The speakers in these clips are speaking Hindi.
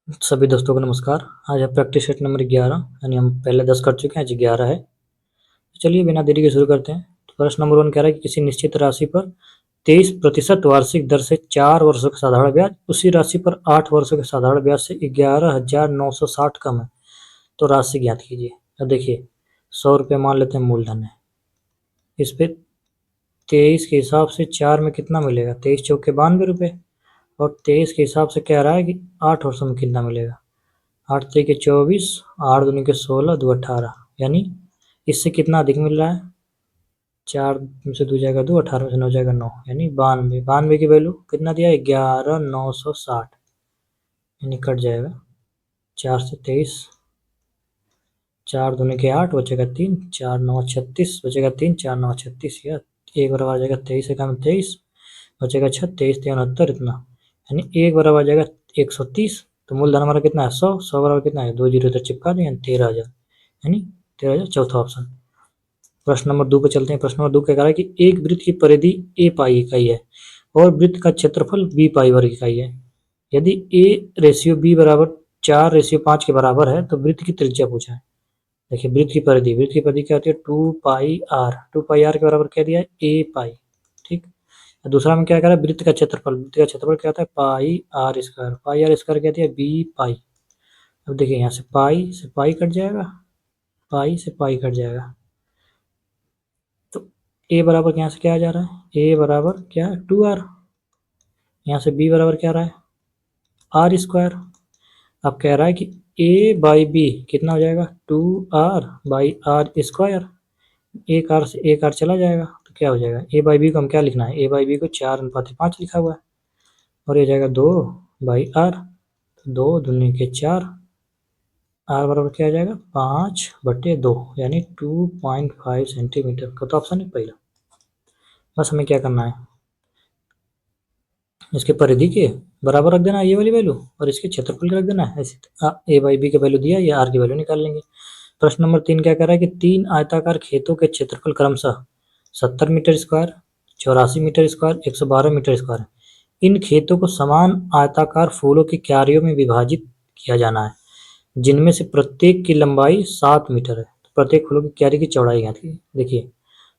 सभी दोस्तों को नमस्कार। आज है प्रैक्टिस सेट नंबर 11, यानी हम पहले 10 कर चुके हैं, आज 11 है। तो चलिए बिना देरी के शुरू करते हैं। तो प्रश्न नंबर 1 कह रहा है कि किसी निश्चित राशि पर 23% वार्षिक दर से 4 वर्षों का साधारण ब्याज उसी राशि पर 8 वर्षों के साधारण ब्याज से 11,960 कम है, तो राशि ज्ञात कीजिए। अब देखिए 100 रुपये मान लेते हैं मूलधन है। इस पे 23 के हिसाब से 4 में कितना मिलेगा, 23 चौके 92 रुपये, और 23 के हिसाब से कह रहा है कि 8 वर्षों में कितना मिलेगा। 8 त्रिक 24, 8 दूनी के 16, 2 18, यानी इससे कितना अधिक मिल रहा है। 4 में से 2 जाएगा 2, 18 में से 9 जाएगा 9, यानी 92। 92 की वैल्यू कितना दिया है, 11,960, यानी कट जाएगा 4 से 23, 4 दूनी के 8 बचेगा 3, 4 9 36 बचेगा 3, 4 9 36, या एक बराबर आ जाएगा 23 से कम 23 बचेगा 6, 23 3 69, इतना, यानी एक बराबर आ जाएगा 130। तो मूलधन हमारा कितना है, 100। 100 बराबर कितना है, 2 जीरो इधर चिपका दें, यानी 13,000, यानी 13,000 चौथा ऑप्शन। प्रश्न नंबर 2 पे चलते हैं। प्रश्न नंबर 2 कह रहा है कि एक वृत्त की परिधि a पाई इकाई है और वृत्त का क्षेत्रफल b पाई वर्ग इकाई है। यदि a रेशियो b बराबर 4:5 के बराबर है तो वृत्त की त्रिज्या पूछा है। देखिए वृत्त की परिधि क्या होती है, 2 पाई r। 2 पाई r के बराबर क्या दिया है, a पाई। ठीक। दूसरा में क्या कह रहा है, वृत्त का क्षेत्रफल। वृत्त का क्षेत्रफल क्या होता है, pi r square. Pi r square क्या दिया है, बी पाई। अब देखिए यहाँ से पाई कट जाएगा, पाई से पाई कट जाएगा, तो a बराबर यहाँ से क्या आ जा रहा है, a बराबर क्या है 2r। यहाँ से b बराबर क्या आ रहा है, आर स्क्वायर। अब कह रहा है कि a बाई बी कितना हो जाएगा, 2r बाई आर स्क्वायर। एक आर चला जाएगा तो क्या हो जाएगा, a बाई बी को हम क्या लिखना है, a बाई बी को 4:5 लिखा हुआ है, और ये जाएगा 2 बाई आर, 2 दूनी के 4, आर बराबर क्या आ जाएगा 5/2, यानी 2.5 सेंटीमीटर का तो ऑप्शन है पहला। बस हमें क्या करना है, इसके परिधि के बराबर रख देना ये वाली वैल्यू, और इसके क्षेत्रफल रख देना है। ऐसे ए बाई बी की वैल्यू दिया, या आर की वैल्यू निकाल लेंगे। प्रश्न नंबर 3 क्या कर रहा है कि 3 आयताकार खेतों के क्षेत्रफल क्रमशः 70 metre square, 84 metre square, 112 metre square है। इन खेतों को समान आयताकार फूलों की क्यारियों में विभाजित किया जाना है, जिनमें से प्रत्येक की लंबाई 7 मीटर है। तो प्रत्येक फूलों की क्यारी की चौड़ाई ज्ञात कीजिए। देखिए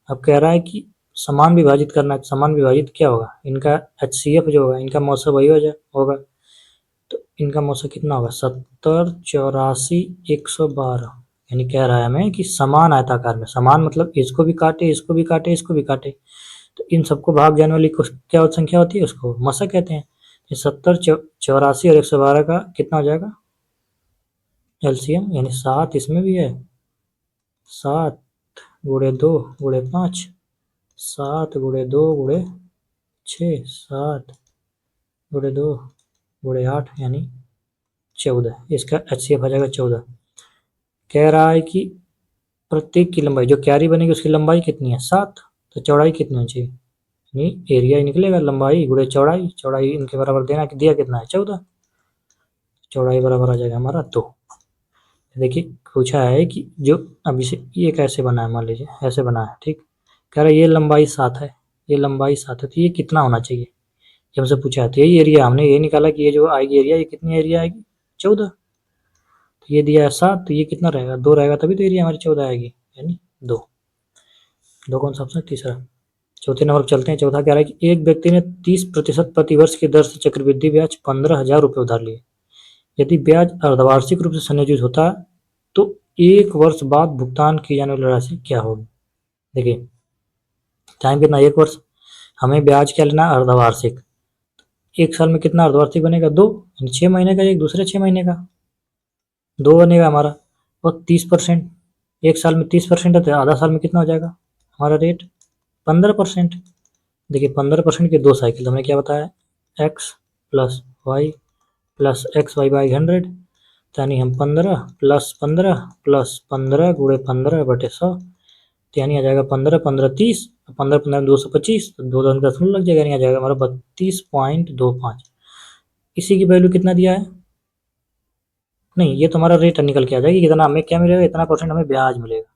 अब कह रहा है कि समान विभाजित करना है। समान विभाजित क्या होगा, इनका HCF जो होगा, इनका मौसा वही होगा, तो इनका मौसा कितना होगा, 70 84 112, यानी कह रहा है हमें कि समान आयताकार में, समान मतलब इसको भी काटे, इसको भी काटे, इसको भी काटे, तो इन सबको भाग जाने वाली क्या संख्या होती है, उसको मसा कहते हैं। 70 84 और 112 का कितना हो जाएगा LCM, यानी 7 इसमें भी है, 7 गुणे 2 गुणे 5, 7 गुणे 2 गुणे 6, 7 गुणे 2 गुणे 8, यानी 14। इसका HCF आ जाएगा 14। कह रहा है कि प्रत्येक की लंबाई, जो क्यारी बनेगी उसकी लंबाई कितनी है 7, तो चौड़ाई कितनी होनी चाहिए, यानी एरिया ही निकलेगा, लंबाई गुणे चौड़ाई। चौड़ाई इनके बराबर दिया कितना है 14, चौड़ाई बराबर आ जाएगा हमारा 2। देखिए पूछा है कि जो अब इसे ये कैसे बना है, मान लीजिए ऐसे बना है, ठीक। कह रहा है ये लंबाई 7 है, ये लंबाई 7 है, तो ये कितना होना चाहिए, ये हमसे पूछा है। तो यही एरिया हमने ये निकाला कि ये जो आएगी एरिया, ये कितनी एरिया आएगी 14। तो ये दिया है 7, तो ये कितना रहेगा 2 रहेगा, तभी तो एरिया हमारी 14 आएगी, यानी 2। कौन सा ऑप्शन, तीसरा। चौथे नंबर पर चलते हैं। चौथा कह रहा है कि एक व्यक्ति ने 30% प्रतिवर्ष की दर से चक्रवृद्धि ब्याज 15,000 रुपये उधार लिए। यदि ब्याज अर्धवार्षिक रूप से संयोजित होता तो 1 वर्ष बाद भुगतान की जाने वाली राशि क्या होगी। देखिए टाइम कितना, 1 वर्ष। हमें ब्याज क्या लेना, अर्धवार्षिक। एक साल में कितना अर्धवार्षिक बनेगा, 2, यानी 6 महीने का, एक दूसरे 6 महीने का 2 बनेगा हमारा। और 30%, एक साल में 30% है, तो आधा साल में कितना हो जाएगा हमारा रेट 15%। देखिए 15% के 2 साइकिल, तो हमने क्या बताया, x plus Y plus X Y by 100, यानी हम 15 प्लस 15 प्लस 15 गुणे 15/100, तो यानी आ जाएगा 15 15 30, 15 15 225, तो 2 दशमलव लग जाएगा, यानी आ जाएगा हमारा 32.25। इसी की वैल्यू कितना दिया है, नहीं ये तो हमारा रेट निकल के आ जाएगी, कितना हमें क्या मिलेगा, इतना परसेंट हमें ब्याज मिलेगा,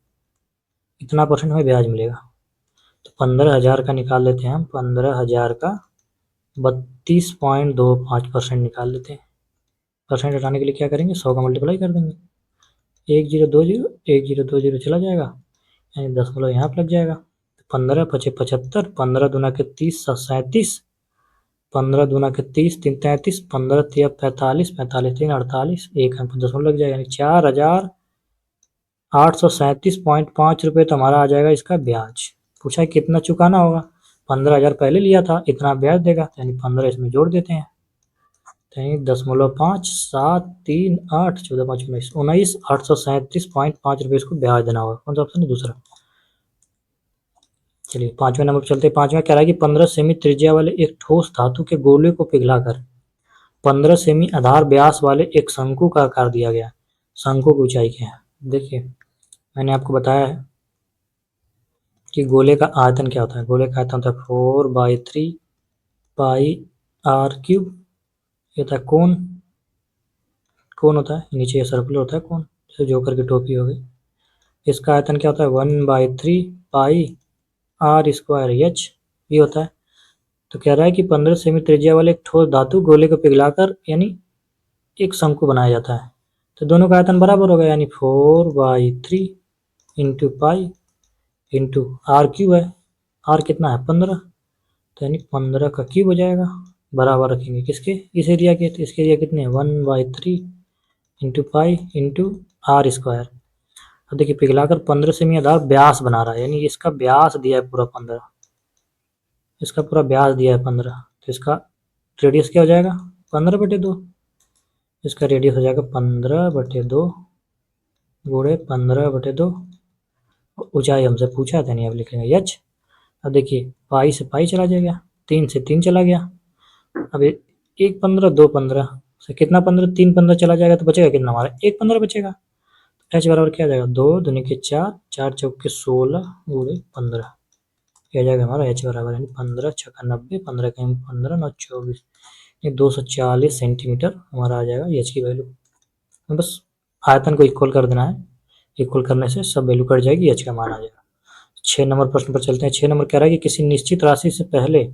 इतना परसेंट हमें ब्याज मिलेगा। तो 15,000 का निकाल लेते हैं हम, 15,000 का 32.25% निकाल लेते हैं। परसेंट हटाने के लिए क्या करेंगे, 100 का मल्टीप्लाई कर देंगे। 1 0 2 0 1 0 2 0 चला जाएगा, यानी दशमलव यहाँ पर लग जाएगा। 15 पचे 75, 15 दूना के 30 7 37, 15 दूना के 30 3 33, 15 तिया 45, 45 3 48, एक अंक दशमलव लग जाएगा, यानी 4837.5 रुपये तो हमारा आ जाएगा इसका ब्याज। पूछा है कितना चुकाना होगा, 15,000 पहले लिया था, इतना ब्याज देगा, यानी 15 इसमें जोड़ देते हैं, यानी 0.5 7 3 8 14 5 19 19 837.5 रुपये इसको ब्याज देना होगा। कौन सा ऑप्शन है, दूसरा। चलिए 5वें नंबर पर चलते हैं। 5वां कह रहा है कि 15 सेमी त्रिज्या वाले एक ठोस धातु के गोले को पिघलाकर 15 सेमी आधार व्यास वाले एक शंकु का आकार दिया गया। शंकु की ऊंचाई क्या है। देखिए मैंने आपको बताया है कि गोले का आयतन क्या होता है। गोले का आयतन होता है 4/3 पाई r क्यूब। ये होता है कोण, कोण होता है, नीचे ये सर्कुलर होता है कोण, जैसे जोकर की टोपी हो गई। इसका आयतन क्या होता है 1/3 पाई r स्क्वायर h, ये होता है। तो कह रहा है कि 15 सेमी त्रिज्या वाले एक ठोस धातु गोले को पिघलाकर यानी एक शंकु बनाया जाता है। तो दोनों का आयतन बराबर होगा, यानी 4/3 into pi into R cube है, आर कितना है 15, तो यानी 15 का क्यूब हो जाएगा। बराबर रखेंगे किसके, इस एरिया के, तो इसके एरिया कितने 1/3 into pi into R square. अब देखिए पिघलाकर 15 सेमी आधार व्यास बना रहा है, यानी इसका व्यास दिया है पूरा 15, इसका पूरा व्यास दिया है 15, तो इसका रेडियस क्या हो जाएगा 15/2, इसका रेडियस हो जाएगा 15/2 गुणे 15/2। ऊंचाई हमसे पूछा था नहीं, अब लिखेंगे h। अब देखिए पाई से पाई चला जाएगा, 3 से 3 चला गया, अब 1 15 2 15 से कितना 15 3 15 चला जाएगा, तो बचेगा कितना हमारा 1 15 बचेगा। h बराबर क्या आ जाएगा 2 दूनी के 4 4 चौके 16 गुणे 15, क्या जाएगा हमारा h बराबर, यानी 15 छक्का 90, 15 का 15 9 24, ये 240 सेंटीमीटर हमारा आ जाएगा h की वैल्यू। बस आयतन को इक्वल कर देना है, इक्वल करने से सब वैल्यू कट जाएगी, h का मान आ जाएगा। 6 नंबर प्रश्न पर चलते हैं। 6 नंबर कह रहा है कि किसी निश्चित राशि से पहले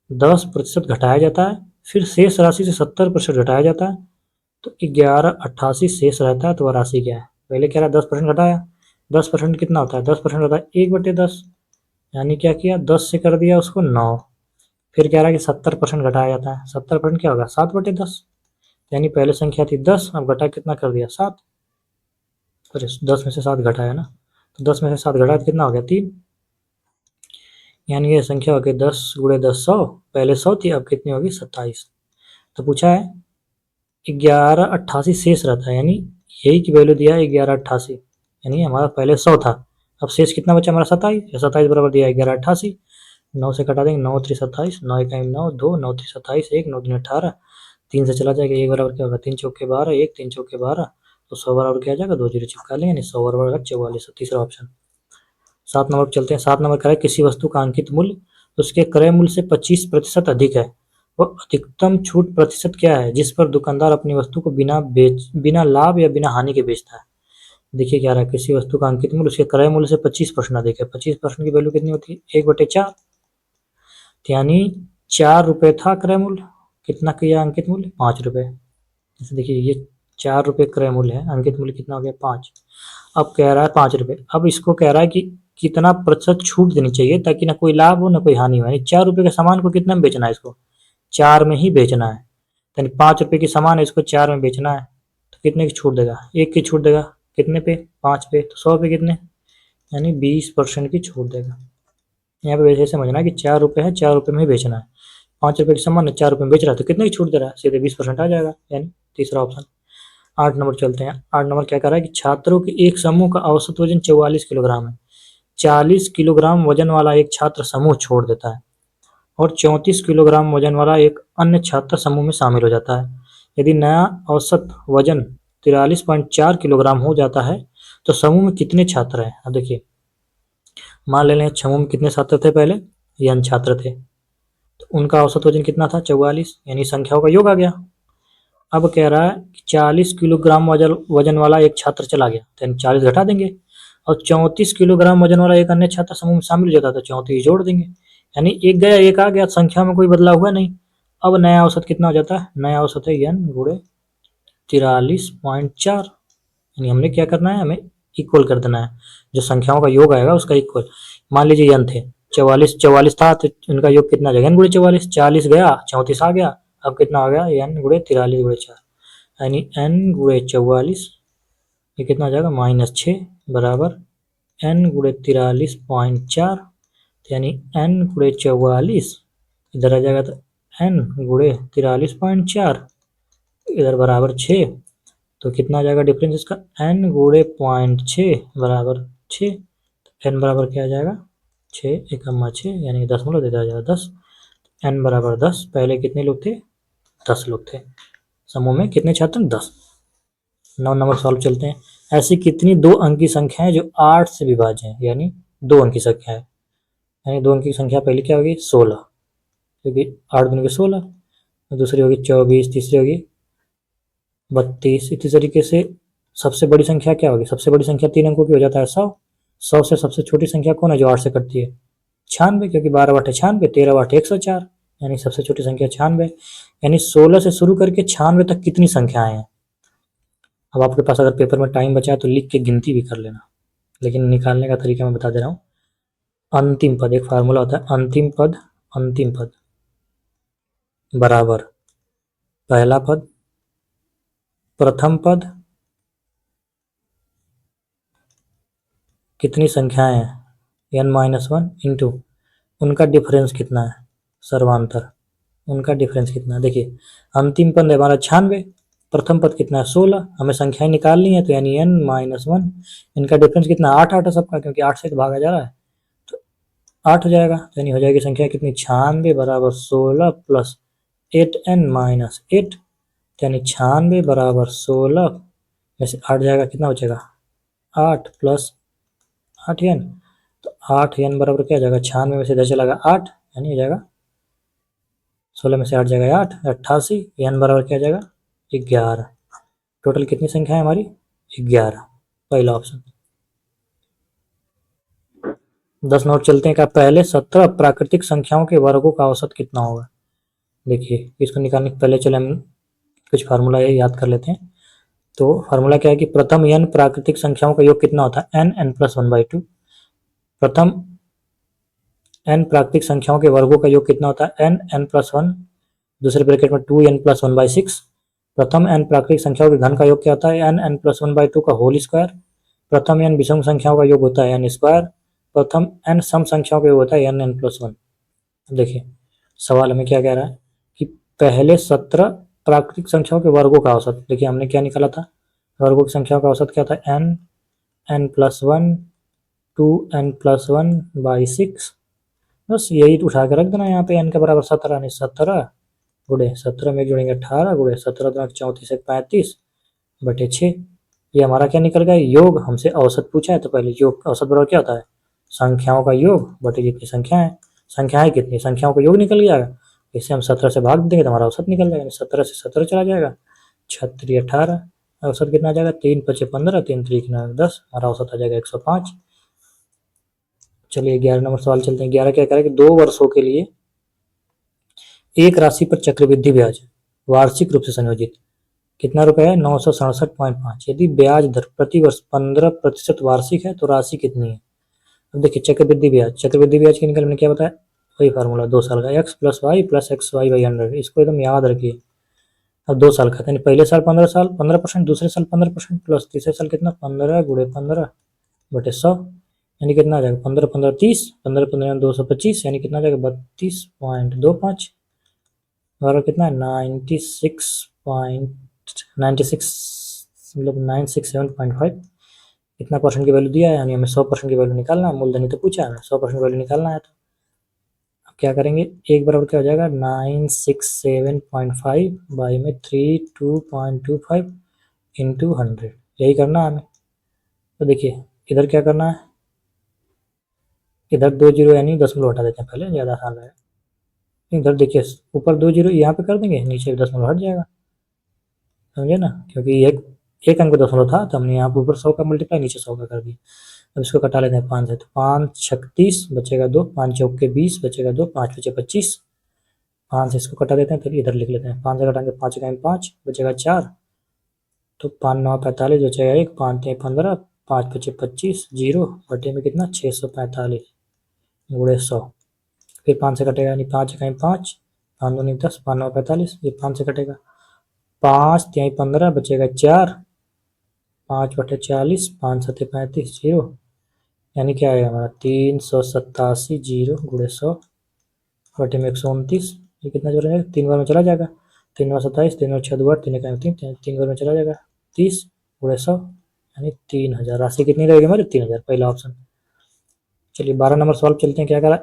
10% घटाया जाता है, फिर शेष राशि से 70% घटाया जाता है, तो 1188 शेष रहता है, तो वह राशि क्या है। पहले कह रहा है 10% घटाया, 10% कितना होता है 10% होता है 1/10, यानी क्या किया 10 से कर दिया उसको 9। फिर कह रहा है कि 70% घटाया जाता है, 70% क्या होगा 7/10, यानी पहले संख्या थी 10, अब घटा कितना कर दिया 7, अरे 10 में से 7 घटाया ना, तो 10 में से 7 घटाया तो कितना हो गया 3, यानी ये संख्या हो गई 10 गुणे 10 100, पहले 100 थी अब कितनी होगी 27। तो पूछा है 1188 शेष रहता है, यानी यही की वैल्यू दिया है 1188, यानी हमारा पहले 100 था, अब शेष कितना बचा हमारा 27, 27 बराबर दिया है 1188, 9 से कटा देंगे 9 3 27, 9 1 9 2 9 3 27 1 9 3 18, 3 से चला जाएगा 1 बराबर क्या होगा 3 चौके 12 1 3 चौके 12, तो 100 बराबर क्या आ जाएगा 2 जीरो चिपका लेंगे, यानी 100 बराबर 44, तीसरा ऑप्शन। 7 नंबर पर चलते हैं। 7 नंबर कह रहा है किसी वस्तु का अंकित मूल्य उसके क्रय मूल्य से 25% अधिक है, वह अधिकतम छूट प्रतिशत क्या है जिस पर दुकानदार अपनी वस्तु को बिना लाभ या बिना हानि के बेचता है। देखिए क्या रहा है, किसी वस्तु का अंकित मूल्य उसके क्रय मूल्य से 25% अधिक है, 25% की वैल्यू कितनी होती है 1/4, यानी 4 रुपये था क्रय मूल्य, कितना किया अंकित मूल्य 5 रुपये। जैसे देखिए ये 4 रुपये क्रय मूल्य है, अंकित मूल्य कितना हो गया 5, अब कह रहा है 5 रुपये, अब इसको कह रहा है कि कितना प्रतिशत छूट देनी चाहिए ताकि ना कोई लाभ हो ना कोई हानि हो, यानी 4 रुपये के सामान को कितना में बेचना है, इसको 4 में ही बेचना है, यानी 5 रुपये की सामान है इसको 4 में बेचना है, तो कितने की छूट देगा 1 की छूट देगा, कितने पे 5 पे, तो 100 पे कितने, यानी 20% की छूट देगा। यहाँ पे वैसे समझना है कि 4 रुपये है 4 रुपये में ही बेचना है, 5 रुपये की सामान है 4 रुपये में बेच रहा है, तो कितने की छूट दे रहा है सीधे 20% आ जाएगा, यानी तीसरा ऑप्शन। 8 नंबर चलते हैं। 8 नंबर क्या कर रहा है कि छात्रों के एक समूह का औसत वजन 44 किलोग्राम है, 40 किलोग्राम वजन वाला एक छात्र समूह छोड़ देता है और 34 किलोग्राम वजन वाला एक अन्य छात्र समूह में शामिल हो जाता है। यदि नया औसत वजन 43.4 किलोग्राम हो जाता है तो समूह में कितने छात्र हैं। अब देखिए मान ले समूह में कितने छात्र थे, पहले n छात्र थे, तो उनका औसत वजन कितना था 44, यानी संख्याओं का योग आ गया। अब कह रहा है कि 40 किलोग्राम वजन वाला एक छात्र चला गया, तो 40 घटा देंगे, और 34 किलोग्राम वजन वाला एक अन्य छात्र समूह में शामिल हो जाता है, तो 34 जोड़ देंगे, यानी एक गया एक आ गया, संख्या में कोई बदलाव हुआ नहीं। अब नया औसत कितना हो जाता है, नया औसत है n गुणे 43.4, यानी हमने क्या करना है, हमें इक्वल कर देना है, जो संख्याओं का योग आएगा उसका इक्वल। मान लीजिए n थे 44 था, तो इनका योग कितना आ जाएगा, n गुणे 44, 40 गया 34 आ गया, अब कितना आ गया n गुणे 43 गुणे 4, यानी n गुणे 44, ये कितना आ जाएगा -6 बराबर n गुणे 43.4, यानी n गुणे 44 इधर आ जाएगा, तो n गुणे 43.4 इधर बराबर 6, तो कितना आ जाएगा डिफरेंस इसका, n गुणे 0.6 बराबर 6, तो n बराबर क्या आ जाएगा 6 एकम्मा 6, यानी दशमलव देता आ जाएगा 10, n बराबर 10। पहले कितने लोग थे, 10 लोग थे, समूह में कितने छात्र, 10। 9 नंबर सॉल्व चलते हैं। ऐसी कितनी 2 अंक की संख्याएं जो 8 से विभाज्य है, यानी 2 अंक की संख्या है, यानी 2 अंक की संख्या पहली क्या होगी 16, क्योंकि 8 दूनी के 16, दूसरी होगी 24, तीसरी होगी 32, इसी तरीके से सबसे बड़ी संख्या क्या होगी, सबसे बड़ी संख्या 3 अंकों की हो जाता है 100। 100 से सबसे छोटी संख्या कौन है जो 8 से कटती है, 96, क्योंकि 12 8 96, 13 8 104, यानी सबसे छोटी संख्या 96, यानी 16 से शुरू करके 96 तक कितनी संख्याएं हैं। अब आपके पास अगर पेपर में टाइम बचा है तो लिख के गिनती भी कर लेना, लेकिन निकालने का तरीका मैं बता दे रहा हूँ। अंतिम पद, एक फार्मूला होता है, अंतिम पद बराबर पहला पद, प्रथम पद, कितनी संख्याएं हैं n-1 इंटू उनका डिफरेंस कितना है, सर्वांतर, उनका डिफरेंस कितना है। देखिए अंतिम पद हमारा 96, प्रथम पद कितना है 16, हमें संख्याएं निकालनी है, तो यानी n-1, इनका डिफरेंस कितना 8 8 है सबका, क्योंकि 8 से तो भागा जा रहा है, तो 8 हो जाएगा, यानी हो जाएगी संख्या कितनी 96 बराबर 16 प्लस 8n-8, यानी 96 बराबर 16 में से 8 जाएगा, कितना बचेगा 8 प्लस 8n, तो 8n बराबर क्या जाएगा 96 में से इधर चला गया 8, यानी हो जाएगा 16 में से 8 जाएगा 8, 88, n बराबर क्या जाएगा 11। टोटल कितनी संख्या है हमारी 11, पहला ऑप्शन। 10 नोट चलते हैं, क्या पहले 17 प्राकृतिक संख्याओं के वर्गों का औसत कितना होगा। देखिए इसको निकालने के पहले चले हम कुछ फार्मूला याद कर लेते हैं। तो फार्मूला क्या है कि प्रथम n प्राकृतिक संख्याओं का योग कितना होता है, n+1/2। प्रथम n प्राकृतिक संख्याओं के वर्गों का योग कितना होता है, n+1, दूसरे ब्रैकेट में 2n+1/6। प्रथम n प्राकृतिक संख्याओं के घन का योग क्या होता है, n+1/2 का होल स्क्वायर। प्रथम n विषम संख्याओं का योग होता है n स्क्वायर। प्रथम n सम संख्याओं का योग होता है n+1। देखिए सवाल हमें क्या कह रहा है कि पहले 17 प्राकृतिक संख्याओं के वर्गों का औसत। देखिए हमने क्या निकाला था, वर्गों की संख्याओं का औसत क्या था, n+1 2n+1/6। बस यही उठा के रख देना यहाँ पे, n के बराबर 17, यानी 17 गुणे 17 में जोड़ेंगे 18 गुणे 17 34 35 बटे 6। ये हमारा क्या निकल गया, योग। हमसे औसत पूछा है तो पहले योग, औसत बराबर क्या होता है, संख्याओं का योग बटे जितनी संख्याएं कितनी, संख्याओं का योग निकल जाएगा। इसे हम 17 से भाग देंगे तो हमारा औसत निकल जाएगा, 17 से 17 चला जाएगा, 36 18, औसत कितना आ जाएगा 3 5 15, 3 3 10, हमारा औसत आ जाएगा 105। चलिए 11 नंबर सवाल चलते हैं। 11 क्या करें कि 2 वर्षों के लिए एक राशि पर चक्रवृद्धि ब्याज वार्षिक रूप से संयोजित कितना रुपए है, 967.5। यदि ब्याज दर प्रति वर्ष 15% वार्षिक है तो राशि कितनी है। अब देखिए चक्रवृद्धि ब्याज की निकल में क्या बताया, वही फार्मूला 2 साल का, x + y + xy/100। इसको एकदम याद रखिए। अब 2 साल का, यानी पहले साल 15%, दूसरे साल 15% प्लस तीसरे साल कितना 15 गुणे 15 बटे 100, यानी कितना आ जाएगा 15 15 30, 15 15 225, यानी कितना आ जाएगा 32.25 और कितना 96 मतलब 967.5। इतना परसेंट की वैल्यू दिया है, यानी हमें 100% की वैल्यू निकालना है। मूलधन ही तो पूछा है, 100% वैल्यू निकालना है। तो अब क्या करेंगे, एक बराबर क्या हो जाएगा 967.5 बाई में 32.25 इंटू 100, यही करना है हमें। तो देखिए इधर क्या करना है, इधर 2 जीरो यानी दशमलव हटा देते हैं पहले, ज़्यादा आसान है। इधर देखिए ऊपर 2 जीरो यहाँ पे कर देंगे, नीचे दशमलव हट जाएगा, समझे ना, क्योंकि एक अंक दशमलव था तो हमने यहाँ पर ऊपर 100 का मल्टीप्लाई, नीचे 100 का कर दिया। अब इसको कटा लेते हैं 5 है तो 5 36 बचेगा 2, 5 चौके 20 बचेगा 2, 5 बचे 25, 5 से इसको कटा देते हैं, फिर इधर लिख लेते हैं 5 से कटाएंगे 5 का 5 बचेगा 4, तो 5 9 45 बचेगा 1, 5 3 15, 5 5 25, 0 बटे में कितना 645 गुणे 100। फिर 5 से कटेगा, यानी 5 कहीं 5, 5 दूनी 10, 5 9 45, ये 5 से कटेगा, 5 3 15 बचेगा 4, 5 बटे 40, 5 7 35, 0, यानी क्या आएगा हमारा 387 जीरो गुणे 100 बटे में 129। ये कितना जोड़ेंगे, 3 बार में चला जाएगा, 3 बार 27, 3 और 6 2 8, 3 का 3 बार में चला जाएगा, 30 गुणे 100 यानी 3000। राशि कितनी रहेगी हमारी 3000, पहला ऑप्शन। चलिए 12 नंबर सॉल्व चलते हैं, क्या करा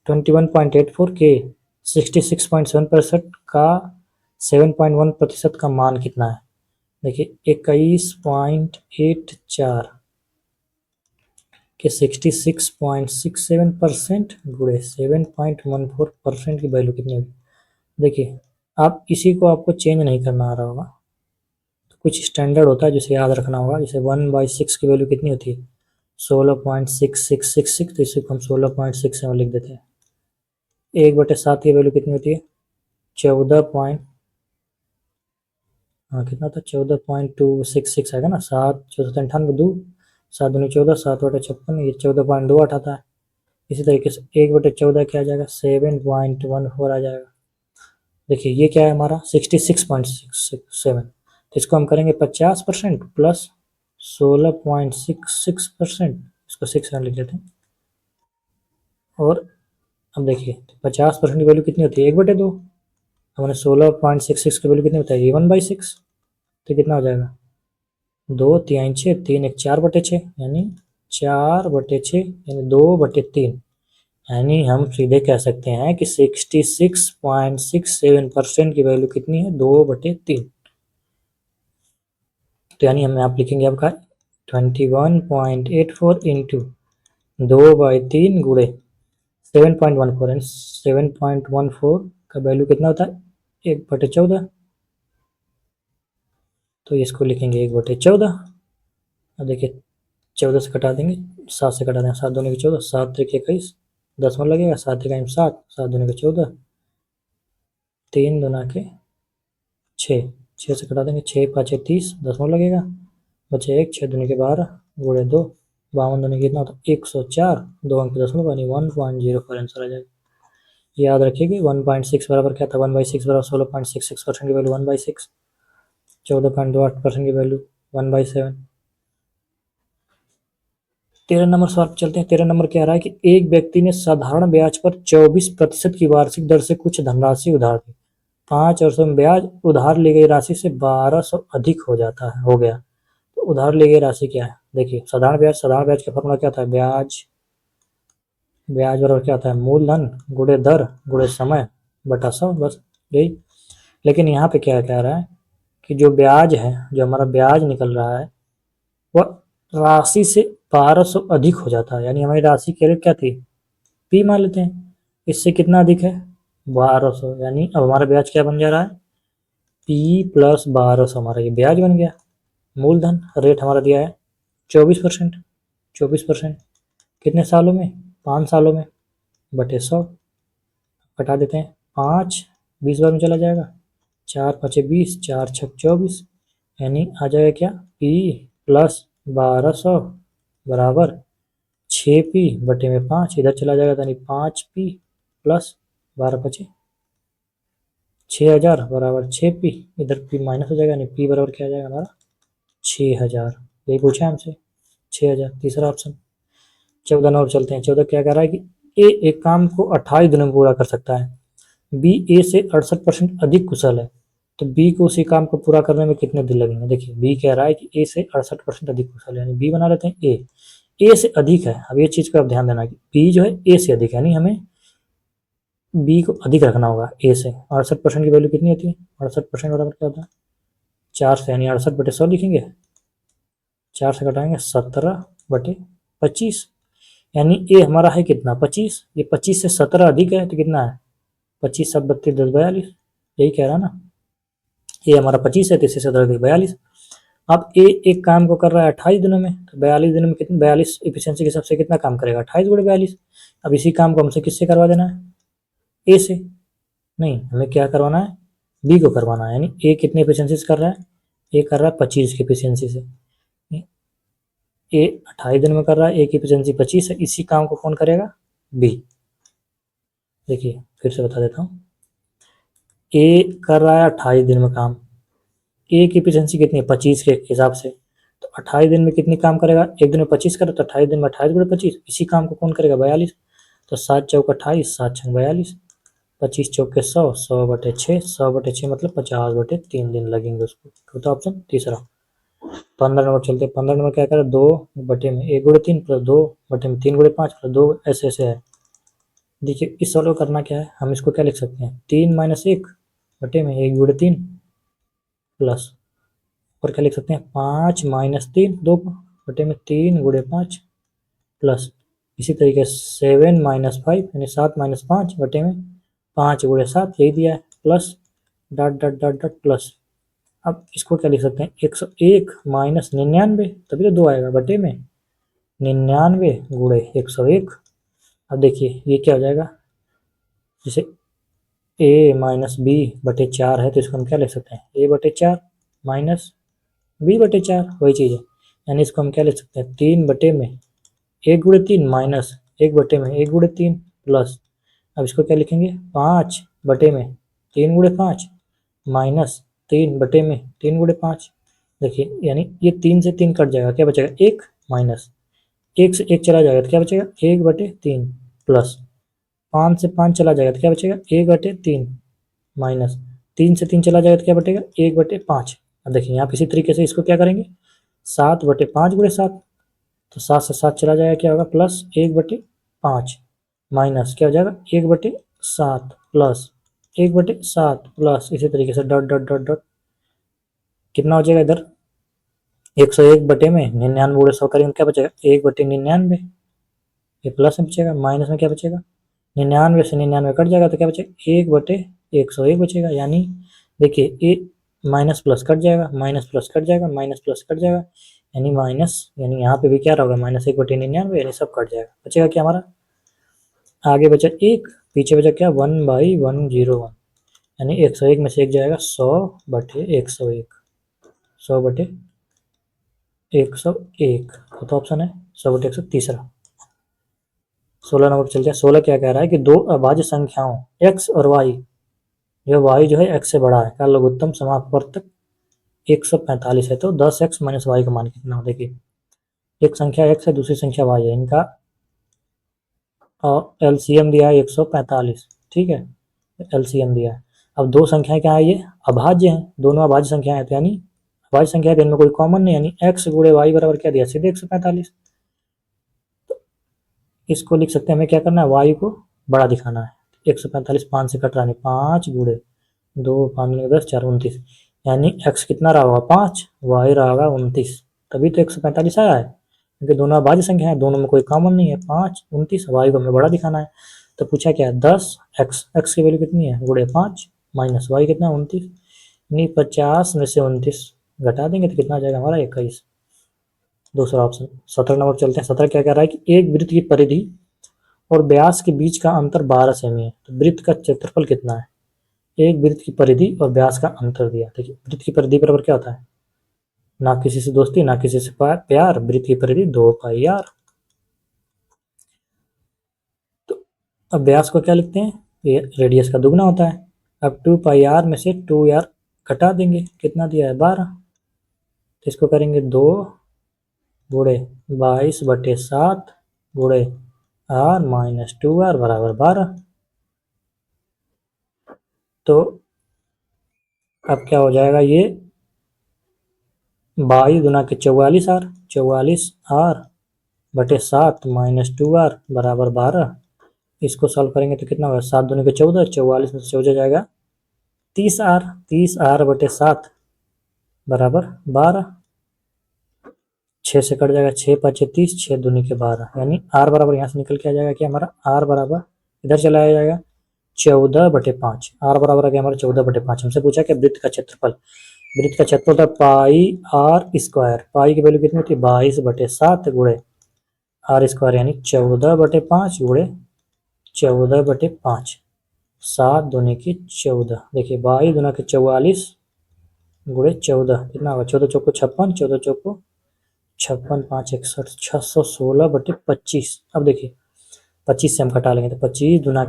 21.84 के 66.7% का 7.1% का मान कितना है। देखिए 21.84 के 66.67% गुणे 7.14% की वैल्यू कितनी होगी। देखिए आप इसी को आपको चेंज नहीं करना आ रहा होगा, तो कुछ स्टैंडर्ड होता है जिसे याद रखना होगा। जैसे 1/6 की वैल्यू कितनी होती है 16.6666, तो इसी को हम 16.67 लिख देते हैं। 1/7 की वैल्यू कितनी होती है 14 कितना था 14.266 आएगा ना, 7 1498 2, 7 दूनी 14, 7/56, ये 14.28 आता है। इसी तरीके से 1/14 क्या आ जाएगा 7.14 आ जाएगा। देखिए ये क्या है हमारा 66.67, तो इसको हम करेंगे 50% प्लस 16.66%, इसको 6 लिख लेते हैं। और अब देखिए 50% की वैल्यू कितनी होती है 1/2, हमने 16.66 की वैल्यू कितनी होता है 1/6, तो कितना हो जाएगा 2 3 6, 3 1 4/6, यानी 4/6 यानी 2/3, यानी हम सीधे कह सकते हैं कि 66.67% की वैल्यू कितनी है 2/3। तो यानी हम आप लिखेंगे आपका 21.84 इंटू 2/3 गुणे 7.14, 7.14 का वैल्यू कितना होता है 1/14, तो इसको लिखेंगे 1/14। अब देखिए 14 से कटा देंगे, 7 से कटा देंगे, 7 दूनी के 14, 7 3 21, 10 में लगेगा, 7 3 7, 7 दूनी के 14, 3 दूना के 6, 6 से कटा देंगे, 6 5 30, 10 में लगेगा, बचे 1, 6 दूनी के 12 गुणे 2, 52 दूनी कितना होता है 104, 2 अंक 10 में यानी 1.04 आंसर आ जाएगा। याद रखिए कि 1/6 बराबर क्या था 1/6 बराबर 16.66% की वैल्यू 1/6, 14.28% की वैल्यू 1/7। 13 नंबर सवाल चलते हैं। 13 नंबर कह रहा है कि एक व्यक्ति ने साधारण ब्याज पर 24% की वार्षिक दर से कुछ धनराशि उधार दी, 5 वर्षों में ब्याज उधार ली गई राशि से 1200 अधिक हो गया, तो उधार ली गई राशि क्या है। देखिए साधारण ब्याज का फॉर्मूला क्या था, ब्याज बराबर क्या होता है मूलधन गुणे दर गुणे समय बटा 100, बस यही। लेकिन यहाँ पे क्या कह रहा है कि जो ब्याज है, जो हमारा ब्याज निकल रहा है वह राशि से 1200 अधिक हो जाता है, यानी हमारी राशि की रेट क्या थी पी मान लेते हैं, इससे कितना अधिक है 1200, यानी अब हमारा ब्याज क्या बन जा रहा है पी प्लस 1200, हमारा ये ब्याज बन गया। मूलधन रेट हमारा दिया है 24%, 24% कितने सालों में 5 सालों में बटे 100, कटा देते हैं 5 20 बार में चला जाएगा, 4 5 20, 4 6 24, यानी आ जाएगा क्या पी प्लस 1200 बराबर 6p बटे में 5, इधर चला जाएगा यानी 5p प्लस 12 5 6000 बराबर 6p, इधर p माइनस हो जाएगा यानी p बराबर क्या आ जाएगा हमारा 6000। यही पूछा है हमसे 6000, तीसरा ऑप्शन। 14 और चलते हैं। 14 क्या कह रहा है कि ए एक काम को 28 दिनों में पूरा कर सकता है, बी ए से 68% अधिक कुशल है, तो बी को उसी काम को पूरा करने में कितने दिन लगेंगे। देखिए बी कह रहा है कि ए से 68% अधिक कुशल है, यानी बी बना लेते हैं ए से अधिक है। अब ये चीज़ का आप ध्यान देना कि बी जो है ए से अधिक है, यानी हमें बी को अधिक रखना होगा ए से। 68% की वैल्यू कितनी होती है 68% बराबर क्या होता है 4 से, यानी 68/100 लिखेंगे, 4 से घटाएंगे 17/25, यानी ए हमारा है कितना 25, ये 25 से 17 अधिक है तो कितना है 25 7 32 10 42, यही कह रहा है ना, ये हमारा 25 है तो इससे 17 अधिक 42। अब ए एक काम को कर रहा है 28 दिनों में, तो 42 दिनों में कितने 42 एफिशिएंसी के हिसाब से कितना काम करेगा 28 गुणे 42। अब इसी काम को हमसे किससे करवा देना है ए से, नहीं हमें क्या करवाना है बी को करवाना है, यानी ए कितने एफिशिएंसी से कर रहा है ए कर रहा है 25 की एफिशिएंसी से, ए 28 दिन में कर रहा है, ए की एफिशिएंसी 25 है, इसी काम को कौन करेगा? बी। देखिए फिर से बता देता हूँ, ए कर रहा है 28 दिन में काम, ए की एफिशिएंसी कितनी है? 25 के हिसाब से, तो 28 दिन में कितनी काम करेगा? एक दिन में 25 करे तो 28 दिन में 28 गुणे 25, इसी काम को कौन करेगा? 42। तो 7 चौक 28, 7 छंग 42, 25 चौके 100, 100/6, 100/6 मतलब 50/3 दिन लगेंगे उसको। चौथा ऑप्शन तीसरा। 15 नंबर चलते हैं। 15 नंबर क्या करें? 2/1 प्लस 2/3 प्लस 2 ऐसे ऐसे है। देखिए इस सॉल्व करना क्या है, हम इसको क्या लिख सकते हैं? 3 - 1/1 प्लस, और क्या लिख सकते हैं? 5 - 3 2/3 प्लस, इसी तरीके से 7 - 5 यानी 7 - 5/5 यही दिया है, plus dot dot dot dot plus. अब इसको क्या लिख सकते हैं? 101 - 99, तभी तो 2 आएगा बटे में 99 गुणे 101। अब देखिए ये क्या हो जाएगा, जैसे a माइनस बी बटे 4 है तो इसको हम क्या लिख सकते हैं? a/4 माइनस b/4, वही चीज़ है, यानी इसको हम क्या लिख सकते हैं? 3/1 माइनस 1/1 प्लस, अब इसको क्या लिखेंगे? 5/3 माइनस 3/3 देखिए यानी ये 3 से 3 कट जाएगा, क्या बचेगा? 1 माइनस 1 से 1 चला जाएगा तो क्या बचेगा? 1/3 प्लस 5 से 5 चला जाएगा तो क्या बचेगा? 1/3 माइनस 3 से 3 चला जाएगा तो क्या बचेगा? 1/5। अब देखिए यहाँ इसी तरीके से इसको क्या करेंगे? 7/5 गुणे 7, तो 7 से 7 चला जाएगा, क्या होगा? प्लस 1/5 माइनस क्या हो जाएगा? 1/7 प्लस 1/7 प्लस, इसी तरीके से डॉट डॉट डॉट डॉट, कितना हो जाएगा इधर? 101 बटे में 99 गुणे 100 करेंगे क्या बचेगा? 1/99, ये प्लस में बचेगा, माइनस में क्या बचेगा? 99 से 99 कट जाएगा तो क्या बचेगा? 1/101 बचेगा, यानी देखिए ए माइनस प्लस कट जाएगा, माइनस प्लस कट जाएगा, माइनस प्लस कट जाएगा, यानी माइनस, यानी यहाँ पे भी क्या होगा? -1/99, यानी सब कट जाएगा, बचेगा क्या हमारा? आगे बचा 1, पीछे बचा क्या? 1/101, यानी 101 में से 1 जाएगा, 100/101, 100/101, तो ऑप्शन है 100/101 तीसरा। 16 नंबर पे चलते हैं। 16 क्या कह रहा है कि दो अभाज्य संख्याओं x और y, जो y जो है x से बड़ा है, का लघुत्तम समापवर्तक 145 है, तो 10x - y का मान कितना हो? देखिए एक संख्या x है, दूसरी संख्या y है, इनका एलसीएम दिया है 145, ठीक है, एलसीएम दिया है। अब दो संख्याएं क्या है? ये अभाज्य हैं, दोनों अभाज्य संख्याएं हैं, तो यानी अभाज्य संख्या है, इनमें कोई कॉमन नहीं, यानी x गुणे y बराबर क्या दिया? सीधे 145। इसको लिख सकते हैं, हमें क्या करना है? y को बड़ा दिखाना है। 145 5 से कट रहा है, 5 गुणे 2 5 10 4 29, यानी x कितना रहा होगा? 5, y रहा होगा 29, तभी तो 145 आया है, क्योंकि दोनों अभाज्य संख्या है, दोनों में कोई कॉमन नहीं है। 5 29, y को हमें बड़ा दिखाना है, तो पूछा क्या है? 10 x की वैल्यू कितनी है? गुणे 5 माइनस y कितना? 29, यानी 50 में से 29 घटा देंगे तो कितना आ जाएगा हमारा? 21, दूसरा ऑप्शन। 17 नंबर चलते हैं। 17 क्या कह रहा है कि एक वृत्त की परिधि और व्यास के बीच का अंतर 12 सेमी है, तो वृत्त का क्षेत्रफल कितना है? एक वृत्त की परिधि और व्यास का अंतर दिया। देखिए वृत्त की परिधि बराबर क्या होता है? ना किसी से दोस्ती, ना किसी से प्यार, वृत्त की परिधि 2πr। तो अब व्यास को क्या लिखते हैं? ये रेडियस का दुगना होता है। अब 2πr में से 2r घटा देंगे, कितना दिया है? 12, तो इसको करेंगे 2 गुणे 22/7 गुणे r माइनस 2r बराबर 12। तो अब क्या हो जाएगा? ये 22 दूना के 44r, 44r/7 माइनस 2r बराबर 12। इसको सॉल्व करेंगे तो कितना होगा? 7 दूनी के 14, 44 में से 14 जाएगा 30r, 30r/7 बराबर 12। 6 से कट जाएगा, 6 5 30, 6 दूनी के 12, यानी r बराबर यहाँ से निकल के आ जाएगा कि हमारा r बराबर इधर चला जाएगा 14/5। r बराबर आ गया हमारा 14/5। हमसे पूछा कि वृत्त का क्षेत्रफल, वृत्त का क्षेत्रफल था πr², पाई की वैल्यू कितनी होती है? 22/7 गुणे r², यानी 14/5 गुणे 14/5, 7 दूनी की 14। देखिए 22 दूना के 44 गुणे 14 कितना होगा, 14 चौको 56, 14 चौको 56, 5 61, 616/25। अब देखिए 25 से हम घटा लेंगे तो 25 दुना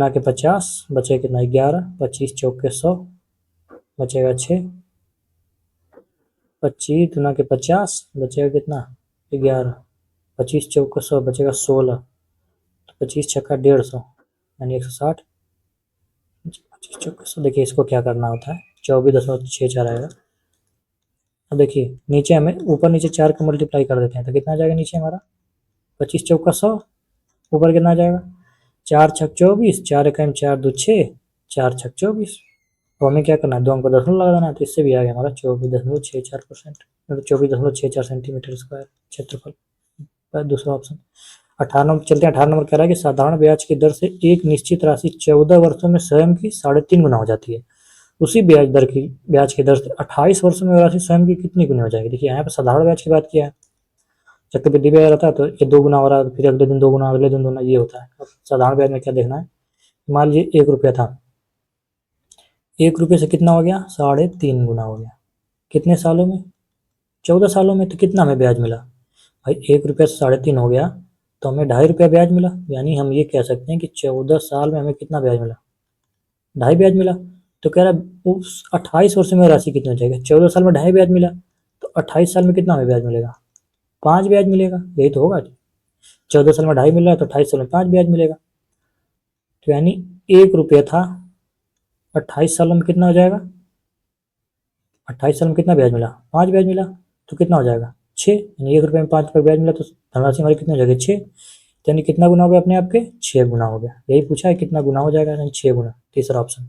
के 50 बचेगा कितना 11, 25 चौके 100 बचेगा 6, 25 दुना के 50 बचेगा कितना 11, 25 चौके 100 बचेगा 16, तो 25 छक्का 150 यानी 160, 25 चौके 100। देखिए इसको क्या करना होता है, 24.64 आएगा। अब देखिए नीचे हमें ऊपर नीचे 4 का मल्टीप्लाई कर देते हैं तो कितना आ जाएगा नीचे हमारा 25 चौका 100, ऊपर कितना आ जाएगा 4 छक 24, 4 एकम 4 दो 6, 4 छक 24। तो हमें क्या करना है, 2 अंक का दशमलव लगा देना है, तो इससे भी आ गया हमारा 24.64%, मतलब 24.64 सेंटीमीटर स्क्वायर क्षेत्रफल। दूसरा ऑप्शन 18 नंबर चलते हैं। 18 नंबर कह रहा है कि साधारण ब्याज की दर से एक निश्चित राशि 14 वर्षों में स्वयं की 3.5 गुना हो जाती है, उसी ब्याज की दर से 28 वर्षों में राशि स्वयं की कितनी गुनी हो जाएगी। देखिए यहाँ पे साधारण ब्याज की बात किया है, चक्रवृद्धि ब्याज रहता है तो ये 2 गुना हो रहा है, फिर अगले दिन 2 गुना, अगले दिन 2 गुना, ये होता है। अब साधारण ब्याज में क्या देखना है, मान लीजिए 1 रुपया था, 1 रुपये से कितना हो गया 3.5 गुना हो गया, कितने सालों में 14 सालों में। तो कितना हमें ब्याज मिला भाई, 1 रुपया से 3.5 हो गया तो हमें 2.5 रुपया ब्याज मिला, यानी हम ये कह सकते हैं कि 14 साल में हमें कितना ब्याज मिला, 2.5 ब्याज मिला। तो कह रहा उस 28 वर्ष में राशि कितनी हो जाएगी, 14 साल में 2.5 ब्याज मिला तो 28 साल में कितना हमें ब्याज मिलेगा, 5 ब्याज मिलेगा, यही तो होगा। 14 साल में 2.5 मिल रहा है तो 28 साल में 5 ब्याज मिलेगा, तो यानी 1 रुपया था, 28 सालों में कितना हो जाएगा, 28 साल में कितना ब्याज मिला, 5 ब्याज मिला, तो कितना हो जाएगा 6, यानी 1 रुपये में 5 रुपये ब्याज मिला तो धनराशि हमारी कितनी हो जाएगी 6, यानी कितना गुना हो गया अपने आप के 6 गुना हो गया। यही पूछा है कितना गुना हो जाएगा, यानी 6 गुना, तीसरा ऑप्शन।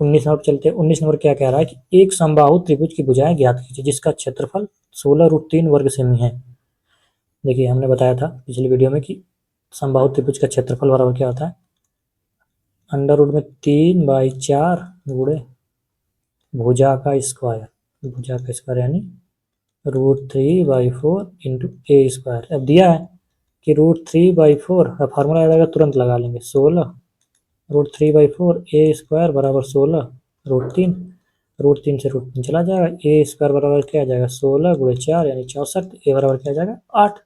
19 नंबर चलते हैं। 19 नंबर क्या कह रहा है कि एक समबाहु त्रिभुज की भुजाएं ज्ञात कीजिए जिसका क्षेत्रफल 16√3 वर्ग सेमी है। देखिए हमने बताया था पिछली वीडियो में कि समबाहु त्रिभुज का क्षेत्रफल बराबर क्या होता है, √3/4 गुणे भुजा का स्क्वायर यानी √3/4 इंटू ए स्क्वायर। अब दिया है कि √3/4, अब फार्मूला याद आएगा तुरंत लगा लेंगे, 16 √3/4 ए स्क्वायर बराबर 16 √3, √3 से √3 चला जाएगा, ए स्क्वायर बराबर क्या आ जाएगा 16 गुणे 4 यानी 64, ए बराबर क्या आ जाएगा 8।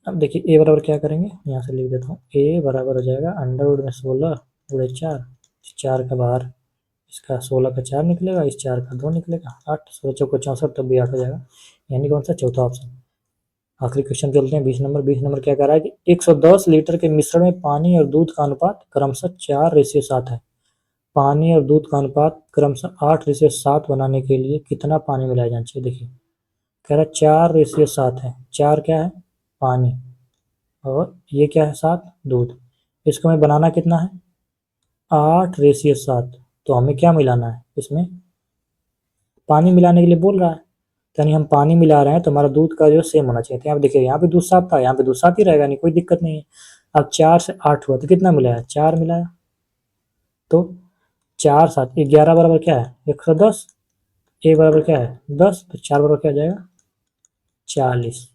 अब देखिए ए बराबर क्या करेंगे, यहाँ से लिख देता हूँ, ए बराबर हो जाएगा अंडर में 16 गुणे 4, 4 का बाहर इसका 16 का 4 निकलेगा, इस 4 का 2 निकलेगा, 8, 16 चौको 64 तब भी 8 हो जाएगा, यानी कौन सा चौथा ऑप्शन। आखिरी क्वेश्चन चलते हैं 20 नंबर। 20 नंबर क्या कह रहा है कि 110 लीटर के मिश्रण में पानी और दूध का अनुपात क्रमशः 4:7 है, पानी और दूध का अनुपात क्रमशः 8:7 बनाने के लिए कितना पानी मिलाया जाना चाहिए। देखिए कह रहा है 4:7 है, 4 क्या है पानी और ये क्या है 7 दूध, इसको हमें बनाना कितना है 8:7, तो हमें क्या मिलाना है इसमें, पानी मिलाने के लिए बोल रहा है, यानी हम पानी मिला रहे हैं तो हमारा दूध का जो सेम होना चाहिए। तो यहाँ पे देखिए यहाँ पे दूध 7 था, यहाँ पे दूध 7 ही रहेगा, नहीं कोई दिक्कत नहीं है। अब 4 से 8 हुआ तो कितना मिलाया 4 मिलाया, तो 4 7 11 बराबर क्या है 110, ए बराबर क्या है 10, तो 4 बराबर क्या आ जाएगा 40,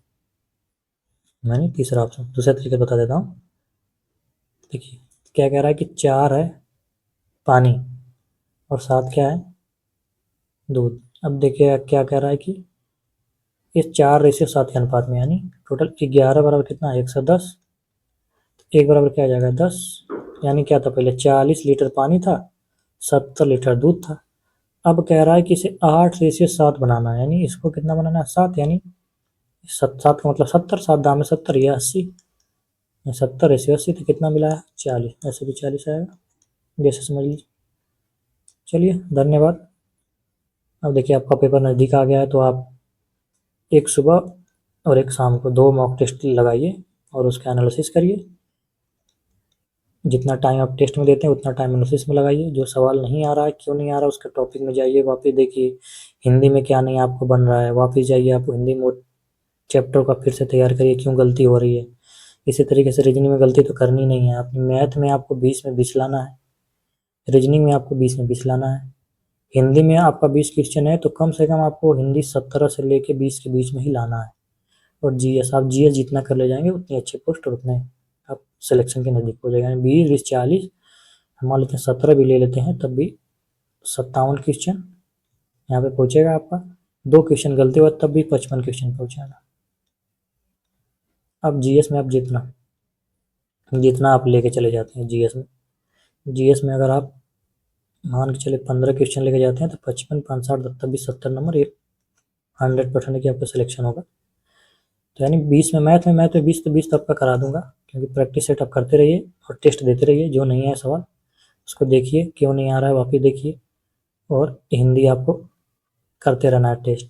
यानी तीसरा ऑप्शन। दूसरे तरीके से बता देता हूँ, देखिए क्या कह रहा है कि 4 है पानी और 7 क्या है दूध। अब देखिए क्या कह रहा है कि इस 4:7 के अनुपात में, यानी टोटल 11 बराबर कितना है 110, एक बराबर क्या आ जाएगा 10, यानी क्या था पहले 40 लीटर पानी था, 70 लीटर दूध था। अब कह रहा है कि इसे 8:7 बनाना है, यानी इसको कितना बनाना है 7, यानी 7 का मतलब 70, 7 दाम में 70 या 80, 70:80 तो कितना मिला है 40, ऐसे भी 40 आएगा, जैसे समझ लीजिए। चलिए धन्यवाद। अब देखिए आपका पेपर नज़दीक आ गया है तो आप एक सुबह और एक शाम को 2 मॉक टेस्ट लगाइए और उसका एनालिसिस करिए। जितना टाइम आप टेस्ट में देते हैं उतना टाइम एनालिसिस में लगाइए। जो सवाल नहीं आ रहा है, क्यों नहीं आ रहा, उसके टॉपिक में जाइए, वापस देखिए हिंदी में क्या नहीं आपको बन रहा है, वापस जाइए आप हिंदी में चैप्टर का फिर से तैयार करिए, क्यों गलती हो रही है। इसी तरीके से रीजनिंग में गलती तो करनी नहीं है, अपनी मैथ में आपको 20 में 20 लाना है, रीजनिंग में आपको 20 में 20 लाना है, हिंदी में आपका 20 क्वेश्चन है तो कम से कम आपको हिंदी 17 से लेके 20 के बीच में ही लाना है। और जीएस आप जीएस जितना कर ले जाएंगे उतनी अच्छी पोस्ट और उतने आप सिलेक्शन के नज़दीक हो जाएगा। 20 20 40 हम मान लेते हैं 17 भी ले लेते हैं तब भी 57 क्वेश्चन यहाँ पे पहुँचेगा आपका। 2 क्वेश्चन गलती हुआ तब भी 55 क्वेश्चन पहुँचेगा। अब जीएस में आप जितना आप लेके चले जाते हैं जीएस में अगर आप मान के चले 15 क्वेश्चन लेके जाते हैं तो 55 5 60 तब भी 70 नंबर, ये 100% की आपका सिलेक्शन होगा। तो यानी 20 में मैथ में 20 तो 20 तो आपका करा दूंगा, क्योंकि प्रैक्टिस सेट आप करते रहिए और टेस्ट देते रहिए। जो नहीं है सवाल उसको देखिए, क्यों नहीं आ रहा है वापस देखिए, और हिंदी आपको करते रहना है टेस्ट।